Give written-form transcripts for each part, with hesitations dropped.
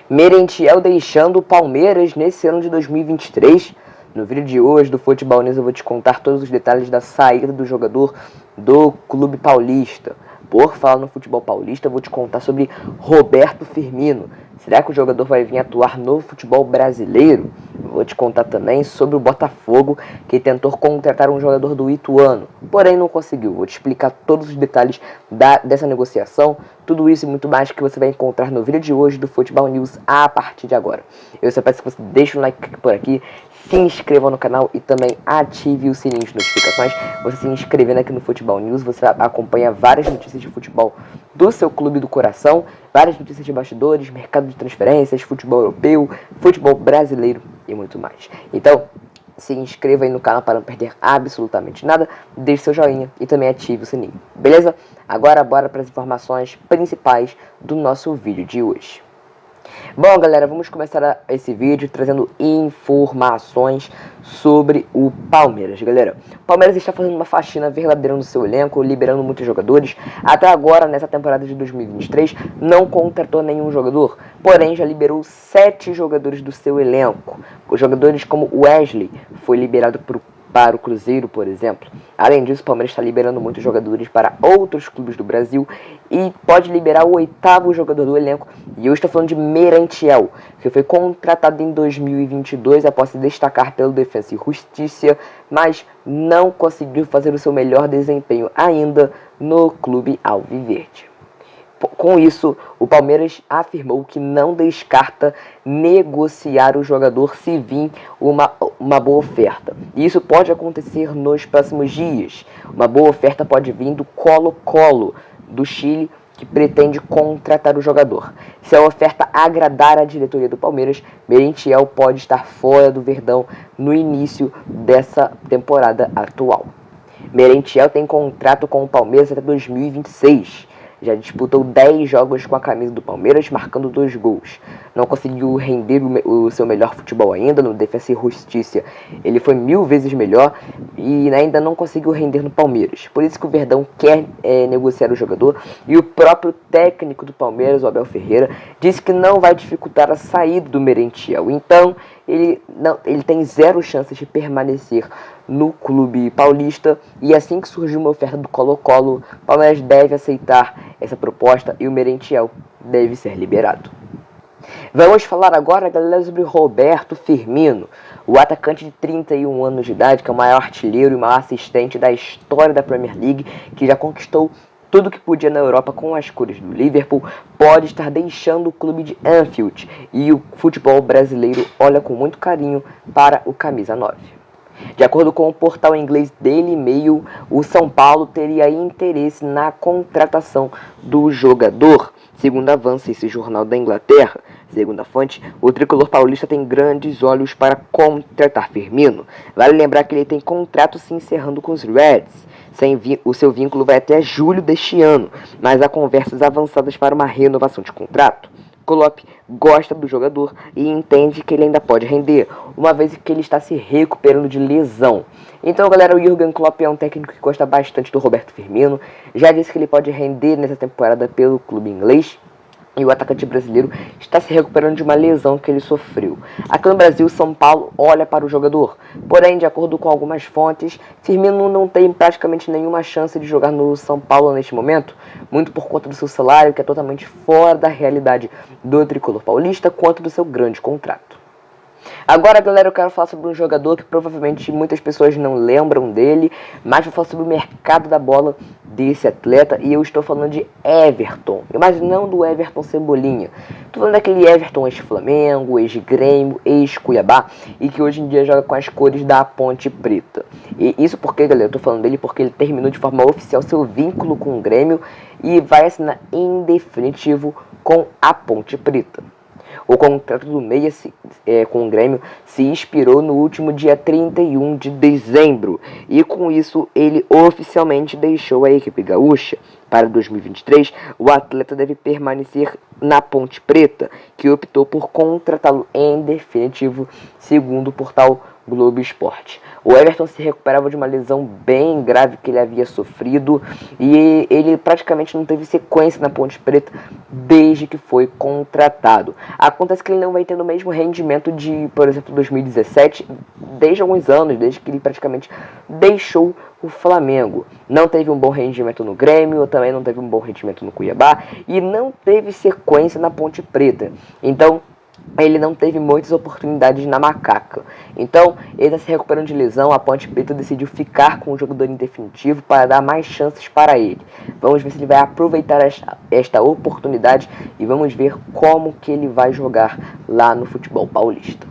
Merentiel deixando o Palmeiras nesse ano de 2023. No vídeo de hoje do Futebol News eu vou te contar todos os detalhes da saída do jogador do Clube Paulista. Por falar no futebol paulista, eu vou te contar sobre Roberto Firmino. Será que o jogador vai vir atuar no futebol brasileiro? Vou te contar também sobre o Botafogo, que tentou contratar um jogador do Ituano, porém não conseguiu. Vou te explicar todos os detalhes dessa negociação, tudo isso e muito mais que você vai encontrar no vídeo de hoje do Futebol News a partir de agora. Eu só peço que você deixe um like por aqui, se inscreva no canal e também ative o sininho de notificações. Você se inscrevendo aqui no Futebol News, você acompanha várias notícias de futebol do seu clube do coração, várias notícias de bastidores, mercado de transferências, futebol europeu, futebol brasileiro e muito mais. Então, se inscreva aí no canal para não perder absolutamente nada, deixe seu joinha e também ative o sininho, beleza? Agora bora para as informações principais do nosso vídeo de hoje. Bom, galera, vamos começar esse vídeo trazendo informações sobre o Palmeiras, galera. O Palmeiras está fazendo uma faxina verdadeira no seu elenco, liberando muitos jogadores. Até agora, nessa temporada de 2023, não contratou nenhum jogador, porém já liberou 7 jogadores do seu elenco. Os jogadores como Wesley foi liberado para o Cruzeiro, por exemplo. Além disso, o Palmeiras está liberando muitos jogadores para outros clubes do Brasil e pode liberar o 8º jogador do elenco. E eu estou falando de Merentiel, que foi contratado em 2022 após se destacar pelo Defensa e Justiça, mas não conseguiu fazer o seu melhor desempenho ainda no clube alviverde. Com isso, o Palmeiras afirmou que não descarta negociar o jogador se vir uma boa oferta. E isso pode acontecer nos próximos dias. Uma boa oferta pode vir do Colo-Colo, do Chile, que pretende contratar o jogador. Se a oferta agradar a diretoria do Palmeiras, Merentiel pode estar fora do Verdão no início dessa temporada atual. Merentiel tem contrato com o Palmeiras até 2026. Já disputou 10 jogos com a camisa do Palmeiras, marcando 2 gols. Não conseguiu render o seu melhor futebol ainda no Defensa e Justiça. Ele foi 1000 vezes melhor e ainda não conseguiu render no Palmeiras. Por isso que o Verdão quer negociar o jogador. E o próprio técnico do Palmeiras, o Abel Ferreira, disse que não vai dificultar a saída do Merentiel. Então, ele tem 0 chances de permanecer no clube paulista, e assim que surgiu uma oferta do Colo-Colo, o Palmeiras deve aceitar essa proposta e o Merentiel deve ser liberado. Vamos falar agora, galera, sobre Roberto Firmino, o atacante de 31 anos de idade, que é o maior artilheiro e maior assistente da história da Premier League, que já conquistou tudo que podia na Europa com as cores do Liverpool, pode estar deixando o clube de Anfield, e o futebol brasileiro olha com muito carinho para o camisa 9. De acordo com o portal inglês Daily Mail, o São Paulo teria interesse na contratação do jogador. Segundo avança esse jornal da Inglaterra, segundo a fonte, o tricolor paulista tem grandes olhos para contratar Firmino. Vale lembrar que ele tem contrato se encerrando com os Reds. O seu vínculo vai até julho deste ano, mas há conversas avançadas para uma renovação de contrato. Klopp gosta do jogador e entende que ele ainda pode render, uma vez que ele está se recuperando de lesão. Então, galera, o Jürgen Klopp é um técnico que gosta bastante do Roberto Firmino. Já disse que ele pode render nessa temporada pelo clube inglês. E o atacante brasileiro está se recuperando de uma lesão que ele sofreu. Aqui no Brasil, São Paulo olha para o jogador. Porém, de acordo com algumas fontes, Firmino não tem praticamente nenhuma chance de jogar no São Paulo neste momento. Muito por conta do seu salário, que é totalmente fora da realidade do tricolor paulista, quanto do seu grande contrato. Agora, galera, eu quero falar sobre um jogador que provavelmente muitas pessoas não lembram dele, mas vou falar sobre o mercado da bola desse atleta, e eu estou falando de Everton, mas não do Everton Cebolinha. Estou falando daquele Everton ex-Flamengo, ex-Grêmio, ex-Cuiabá, e que hoje em dia joga com as cores da Ponte Preta. E isso porque, galera, eu estou falando dele porque ele terminou de forma oficial seu vínculo com o Grêmio e vai assinar em definitivo com a Ponte Preta. O contrato do meia com o Grêmio se expirou no último dia 31 de dezembro. E com isso ele oficialmente deixou a equipe gaúcha. Para 2023, o atleta deve permanecer na Ponte Preta, que optou por contratá-lo em definitivo, segundo o portal Globo Esporte. O Everton se recuperava de uma lesão bem grave que ele havia sofrido e ele praticamente não teve sequência na Ponte Preta desde que foi contratado. Acontece que ele não vai ter o mesmo rendimento de, por exemplo, 2017, desde alguns anos, desde que ele praticamente deixou o Flamengo. Não teve um bom rendimento no Grêmio, também não teve um bom rendimento no Cuiabá e não teve sequência na Ponte Preta. Então, ele não teve muitas oportunidades na Macaca. Então, ele está se recuperando de lesão. A Ponte Preta decidiu ficar com o jogador em definitivo para dar mais chances para ele. Vamos ver se ele vai aproveitar esta oportunidade e vamos ver como que ele vai jogar lá no futebol paulista.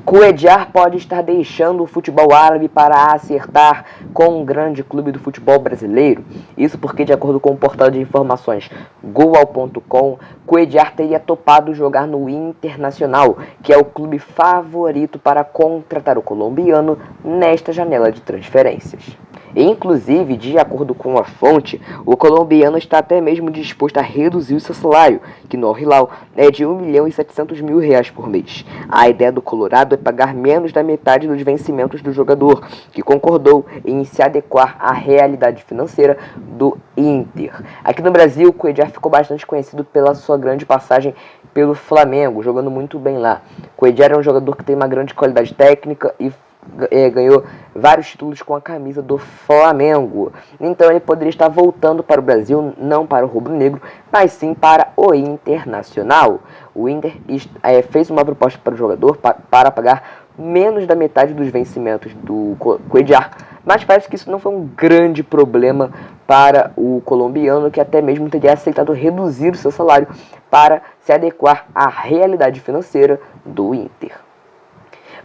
Cuéllar pode estar deixando o futebol árabe para acertar com um grande clube do futebol brasileiro. Isso porque, de acordo com o portal de informações Goal.com, Cuéllar teria topado jogar no Internacional, que é o clube favorito para contratar o colombiano nesta janela de transferências. Inclusive, de acordo com a fonte, o colombiano está até mesmo disposto a reduzir o seu salário, que no Al-Hilal é de R$1.700.000 por mês. A ideia do Colorado é pagar menos da metade dos vencimentos do jogador, que concordou em se adequar à realidade financeira do Inter. Aqui no Brasil, o Cuéllar ficou bastante conhecido pela sua grande passagem pelo Flamengo, jogando muito bem lá. Cuéllar é um jogador que tem uma grande qualidade técnica e ganhou vários títulos com a camisa do Flamengo. Então ele poderia estar voltando para o Brasil, não para o rubro-negro, mas sim para o Internacional. O Inter fez uma proposta para o jogador para pagar menos da metade dos vencimentos do Cuéllar, mas parece que isso não foi um grande problema para o colombiano, que até mesmo teria aceitado reduzir o seu salário para se adequar à realidade financeira do Inter.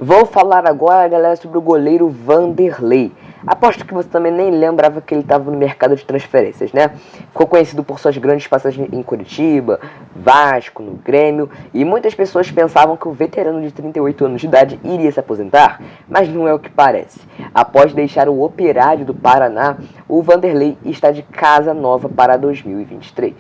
Vou falar agora, galera, sobre o goleiro Vanderlei. Aposto que você também nem lembrava que ele estava no mercado de transferências, né? Ficou conhecido por suas grandes passagens em Curitiba, Vasco, no Grêmio, e muitas pessoas pensavam que o veterano de 38 anos de idade iria se aposentar, mas não é o que parece. Após deixar o Operário do Paraná, o Vanderlei está de casa nova para 2023.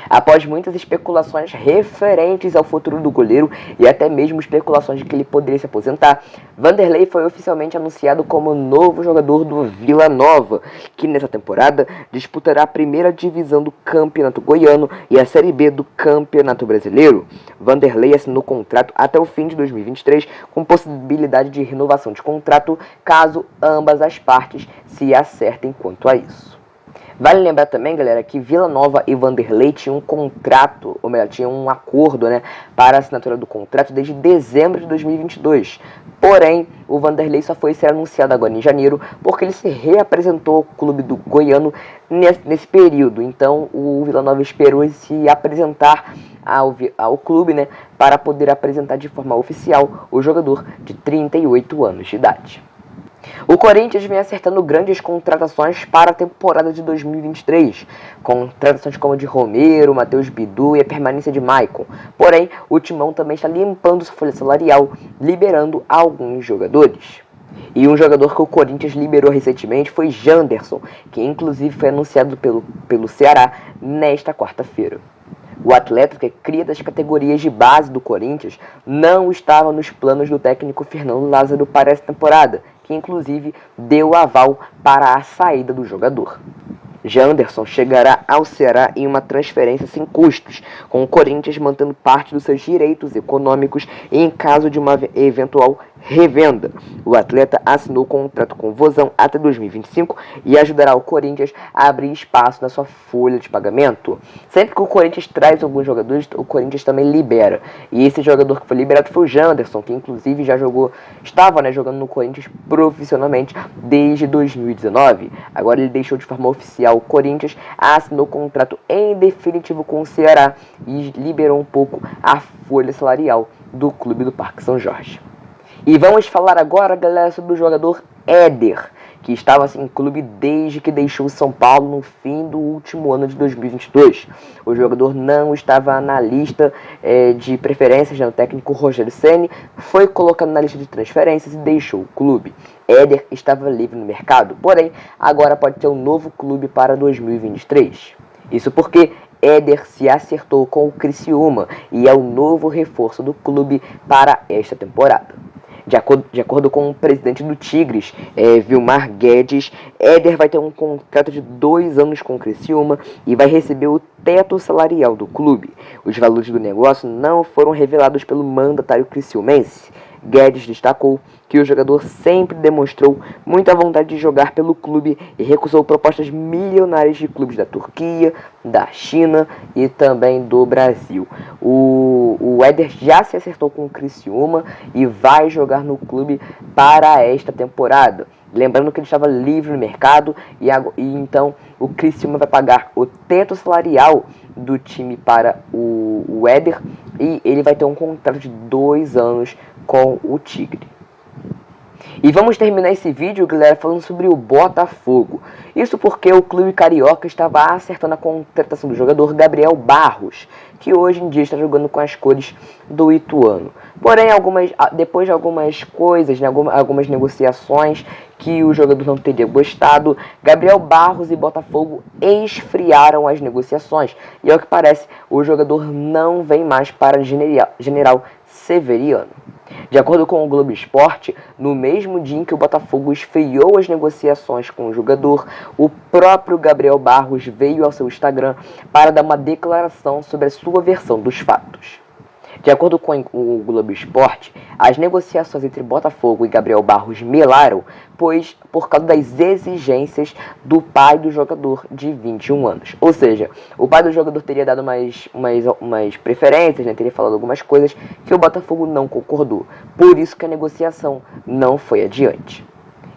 Após muitas especulações referentes ao futuro do goleiro e até mesmo especulações de que ele poderia se aposentar, Vanderlei foi oficialmente anunciado como novo jogador do Vila Nova, que nessa temporada disputará a primeira divisão do Campeonato Goiano e a Série B do Campeonato Brasileiro. Vanderlei assinou contrato até o fim de 2023, com possibilidade de renovação de contrato caso ambas as partes se acertem quanto a isso. Vale lembrar também, galera, que Vila Nova e Vanderlei tinham um contrato, ou melhor, tinham um acordo, né, para a assinatura do contrato desde dezembro de 2022. Porém, o Vanderlei só foi ser anunciado agora em janeiro, porque ele se reapresentou ao clube do Goiano nesse período. Então, o Vila Nova esperou se apresentar ao clube, né, para poder apresentar de forma oficial o jogador de 38 anos de idade. O Corinthians vem acertando grandes contratações para a temporada de 2023, contratações como a de Romero, Matheus Bidu e a permanência de Maicon. Porém, o Timão também está limpando sua folha salarial, liberando alguns jogadores. E um jogador que o Corinthians liberou recentemente foi Janderson, que inclusive foi anunciado pelo Ceará nesta quarta-feira. O atleta, que é cria das categorias de base do Corinthians, não estava nos planos do técnico Fernando Lázaro para essa temporada, que inclusive deu aval para a saída do jogador. Janderson chegará ao Ceará em uma transferência sem custos, com o Corinthians mantendo parte dos seus direitos econômicos em caso de uma eventual revenda. O atleta assinou contrato com o Vozão até 2025 e ajudará o Corinthians a abrir espaço na sua folha de pagamento. Sempre que o Corinthians traz alguns jogadores, o Corinthians também libera. E esse jogador que foi liberado foi o Janderson, que inclusive já estava jogando no Corinthians profissionalmente desde 2019. Agora ele deixou de forma oficial o Corinthians, assinou contrato em definitivo com o Ceará e liberou um pouco a folha salarial do clube do Parque São Jorge. E vamos falar agora, galera, sobre o jogador Éder, que estava em clube desde que deixou o São Paulo no fim do último ano de 2022. O jogador não estava na lista de preferências, o técnico Rogério Ceni foi colocado na lista de transferências e deixou o clube. Éder estava livre no mercado, porém agora pode ter um novo clube para 2023. Isso porque Éder se acertou com o Criciúma e é o novo reforço do clube para esta temporada. De acordo com o presidente do Tigres, Vilmar Guedes, Éder vai ter um contrato de 2 anos com o Criciúma e vai receber o teto salarial do clube. Os valores do negócio não foram revelados pelo mandatário criciumense. Guedes destacou que o jogador sempre demonstrou muita vontade de jogar pelo clube e recusou propostas milionárias de clubes da Turquia, da China e também do Brasil. O Éder já se acertou com o Criciúma e vai jogar no clube para esta temporada. Lembrando que ele estava livre no mercado e então o Criciúma vai pagar o teto salarial do time para o Éder e ele vai ter um contrato de 2 anos com o Tigre. E vamos terminar esse vídeo, galera, falando sobre o Botafogo. Isso porque o clube carioca estava acertando a contratação do jogador Gabriel Barros, que hoje em dia está jogando com as cores do Ituano. Porém, depois de algumas coisas, né, algumas negociações que o jogador não teria gostado, Gabriel Barros e Botafogo esfriaram as negociações. E ao que parece, o jogador não vem mais para General Severiano. De acordo com o Globo Esporte, no mesmo dia em que o Botafogo esfriou as negociações com o jogador, o próprio Gabriel Barros veio ao seu Instagram para dar uma declaração sobre a sua versão dos fatos. De acordo com o Globo Esporte, as negociações entre Botafogo e Gabriel Barros melaram, pois por causa das exigências do pai do jogador de 21 anos. Ou seja, o pai do jogador teria dado umas preferências, né, teria falado algumas coisas que o Botafogo não concordou. Por isso que a negociação não foi adiante.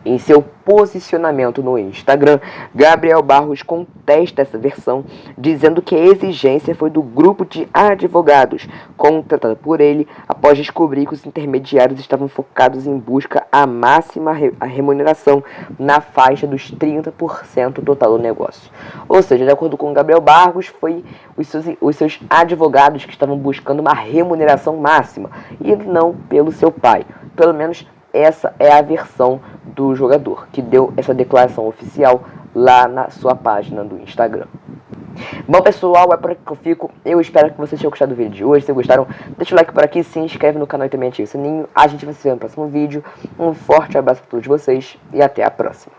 Em seu posicionamento no Instagram, Gabriel Barros contesta essa versão, dizendo que a exigência foi do grupo de advogados contratado por ele após descobrir que os intermediários estavam focados em busca a máxima remuneração na faixa dos 30% total do negócio. Ou seja, de acordo com Gabriel Barros, foi os seus advogados que estavam buscando uma remuneração máxima e não pelo seu pai. Pelo menos essa é a versão do jogador, que deu essa declaração oficial lá na sua página do Instagram. Bom, pessoal, é por aqui que eu fico. Eu espero que vocês tenham gostado do vídeo de hoje. Se gostaram, deixa o like por aqui, se inscreve no canal e também ativa o sininho. A gente vai se ver no próximo vídeo. Um forte abraço para todos vocês e até a próxima.